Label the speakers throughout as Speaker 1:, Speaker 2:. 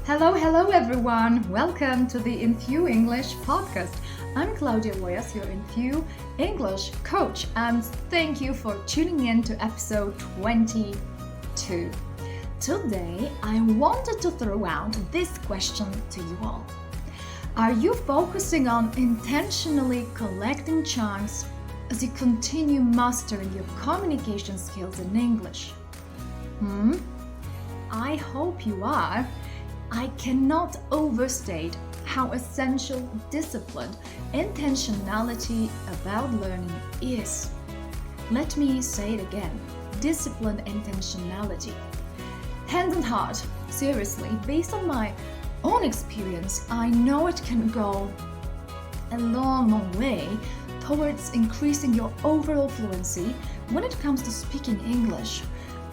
Speaker 1: Hello everyone! Welcome to the Enthu English podcast. I'm Klaudia, Łojas, your Enthu English coach, and thank you for tuning in to episode 22. Today, I wanted to throw out this question to you all. Are you focusing on intentionally collecting chunks as you continue mastering your communication skills in English? I hope you are. I cannot overstate how essential disciplined intentionality about learning is. Let me say it again. Disciplined intentionality. Hand on heart, seriously, based on my own experience, I know it can go a long way towards increasing your overall fluency when it comes to speaking English.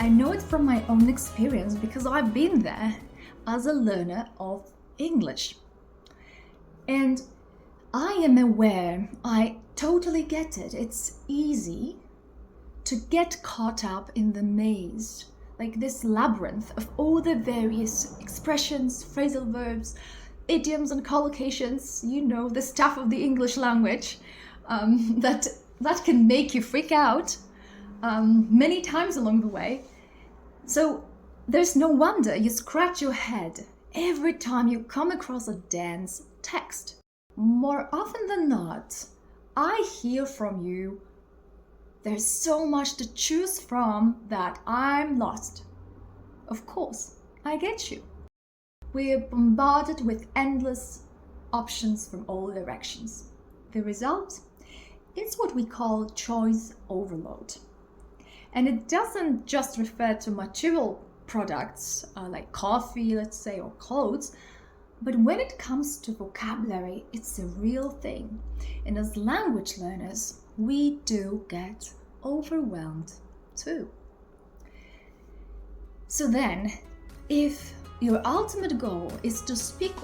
Speaker 1: I know it from my own experience because I've been there as a learner of English. And I am aware, I totally get it. It's easy to get caught up in the maze, like this labyrinth of all the various expressions, phrasal verbs, idioms and collocations, the stuff of the English language that can make you freak out many times along the way. So there's no wonder you scratch your head every time you come across a dense text. More often than not, I hear from you, there's so much to choose from that I'm lost. Of course, I get you. We're bombarded with endless options from all directions. The result is what we call choice overload. And it doesn't just refer to material products like coffee, let's say, or clothes, but when it comes to vocabulary, it's a real thing. And as language learners, we do get overwhelmed too. So then, if your ultimate goal is to speak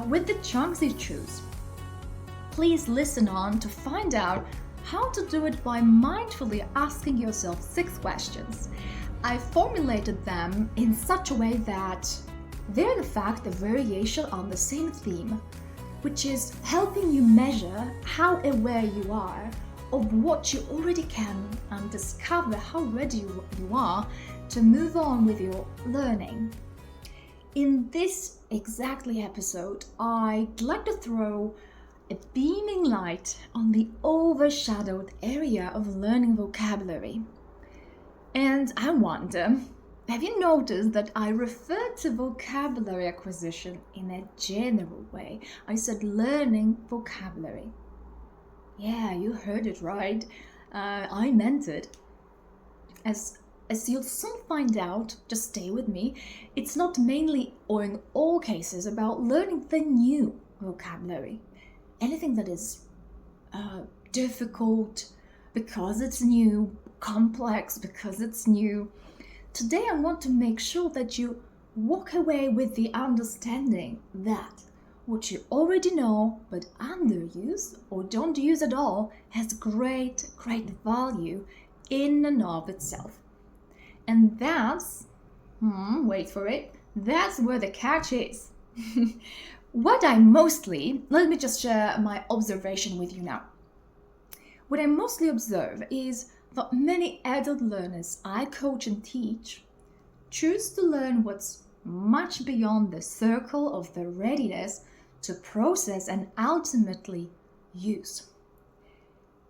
Speaker 1: with the chunks you choose, please listen on to find out how to do it by mindfully asking yourself 6 questions. I formulated them in such a way that they're in fact a variation on the same theme, which is helping you measure how aware you are of what you already can and discover how ready you are to move on with your learning. In this exactly episode, I'd like to throw a beaming light on the overshadowed area of learning vocabulary. And I wonder, have you noticed that I refer to vocabulary acquisition in a general way? I said learning vocabulary. Yeah, you heard it right. I meant it. As you'll soon find out, just stay with me, it's not mainly or in all cases about learning the new vocabulary. Anything that is difficult because it's new, complex because it's new. Today I want to make sure that you walk away with the understanding that what you already know but underuse or don't use at all has great value in and of itself. And that's, wait for it, that's where the catch is. Let me just share my observation with you now. What I mostly observe is that many adult learners I coach and teach choose to learn what's much beyond the circle of their readiness to process and ultimately use.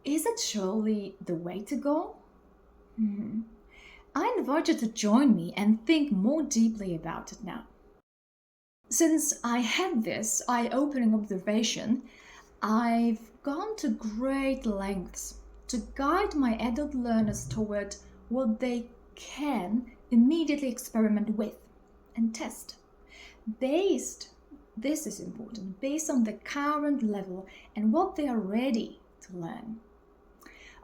Speaker 1: Is it surely the way to go? I invite you to join me and think more deeply about it now. Since I had this eye-opening observation, I've gone to great lengths to guide my adult learners toward what they can immediately experiment with and test. This is important, based on the current level and what they are ready to learn.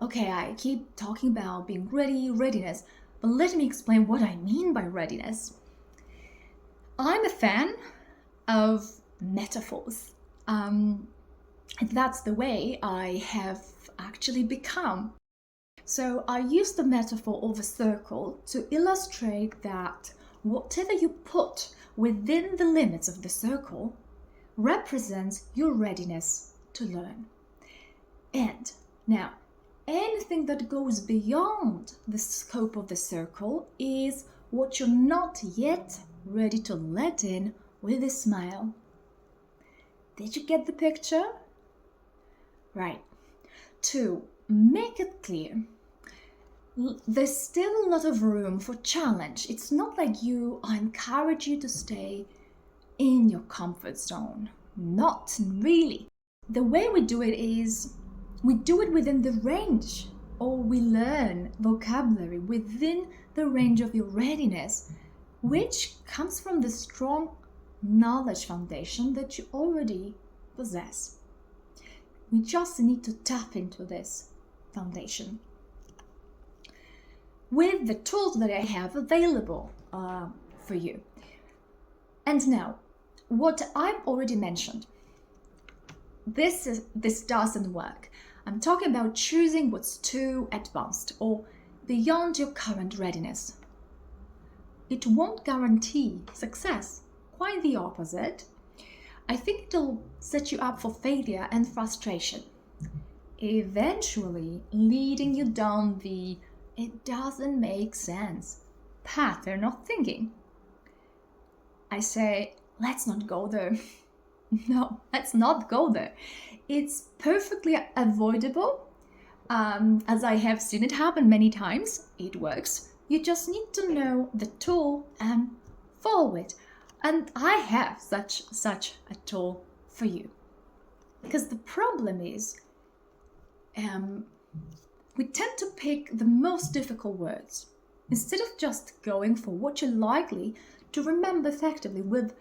Speaker 1: Okay, I keep talking about being ready, readiness, but let me explain what I mean by readiness. I'm a fan of metaphors. That's the way I have actually become. So I use the metaphor of a circle to illustrate that whatever you put within the limits of the circle represents your readiness to learn. And now, anything that goes beyond the scope of the circle is what you're not yet ready to let in with a smile. Did you get the picture? Right. To make it clear, there's still a lot of room for challenge. It's not like I encourage you to stay in your comfort zone. Not really. The way we do it is we do it within the range, or we learn vocabulary within the range of your readiness, which comes from the strong knowledge foundation that you already possess. We just need to tap into this foundation with the tools that I have available for you. And now, what I've already mentioned, this doesn't work. I'm talking about choosing what's too advanced or beyond your current readiness. It won't guarantee success, quite the opposite. I think it'll set you up for failure and frustration, eventually leading you down the "it doesn't make sense" pattern of thinking. I say, let's not go there. No, let's not go there. It's perfectly avoidable. As I have seen it happen many times, it works. You just need to know the tool and follow it. And I have such a tool for you. Because the problem is, we tend to pick the most difficult words instead of just going for what you're likely to remember effectively with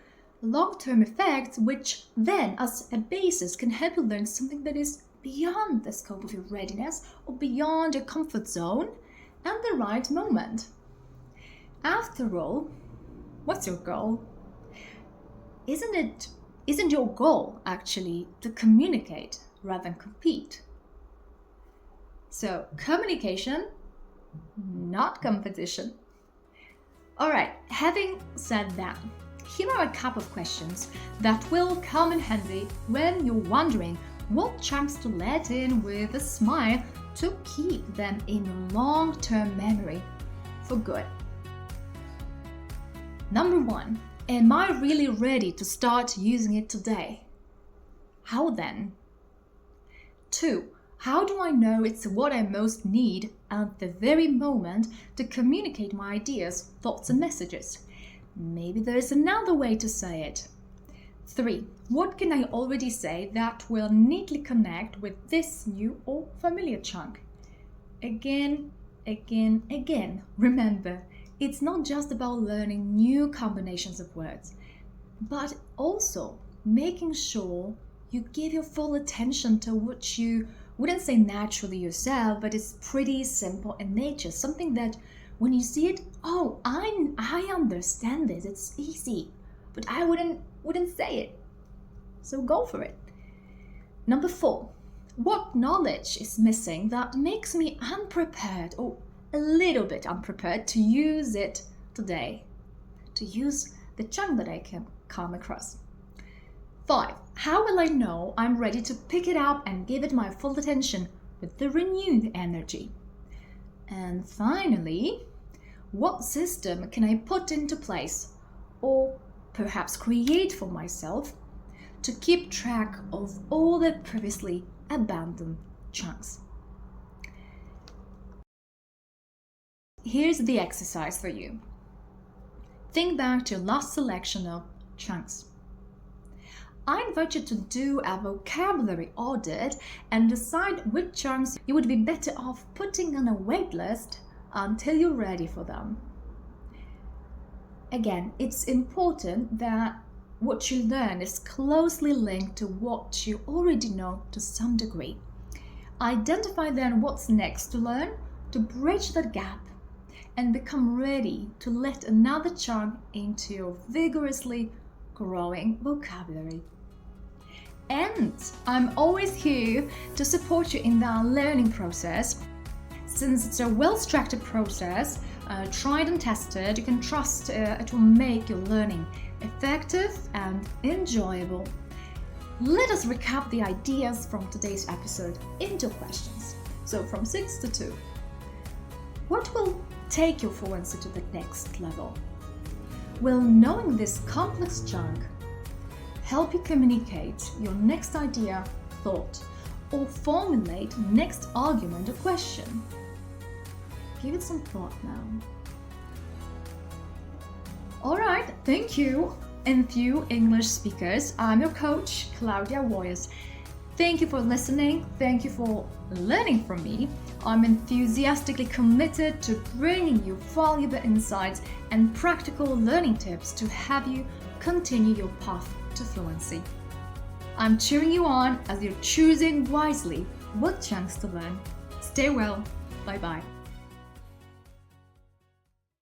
Speaker 1: long-term effects, which then as a basis can help you learn something that is beyond the scope of your readiness or beyond your comfort zone and the right moment. After all, what's your goal? Isn't your goal actually to communicate rather than compete? So communication, not competition. All right, having said that, here are a couple of questions that will come in handy when you're wondering what chunks to let in with a smile to keep them in your long-term memory for good. Number 1, am I really ready to start using it today? How then? 2, how do I know it's what I most need at the very moment to communicate my ideas, thoughts, and messages? Maybe there's another way to say it. 3, what can I already say that will neatly connect with this new or familiar chunk? Again. Remember, it's not just about learning new combinations of words, but also making sure you give your full attention to what you wouldn't say naturally yourself, but it's pretty simple in nature, something that when you see it, oh, I understand this, it's easy, but I wouldn't say it. So go for it. Number 4, what knowledge is missing that makes me unprepared or a little bit unprepared to use it today, to use the chunk that I can come across? 5, how will I know I'm ready to pick it up and give it my full attention with the renewed energy? And finally, what system can I put into place or perhaps create for myself to keep track of all the previously abandoned chunks? Here's the exercise for you. Think back to your last selection of chunks. I invite you to do a vocabulary audit and decide which chunks you would be better off putting on a wait list until you're ready for them. Again, it's important that what you learn is closely linked to what you already know to some degree. Identify then what's next to learn to bridge that gap and become ready to let another chunk into your vigorously growing vocabulary. And I'm always here to support you in that learning process. Since it's a well-structured process, tried and tested. You can trust it will make your learning effective and enjoyable. Let us recap the ideas from today's episode into questions. So from 6 to 2. What will take your fluency to the next level? Will knowing this complex chunk help you communicate your next idea, thought, or formulate next argument or question? Give it some thought now. Alright, thank you, Enthu English speakers. I'm your coach, Klaudia Łojas. Thank you for listening. Thank you for learning from me. I'm enthusiastically committed to bringing you valuable insights and practical learning tips to have you continue your path to fluency. I'm cheering you on as you're choosing wisely what chunks to learn. Stay well. Bye-bye.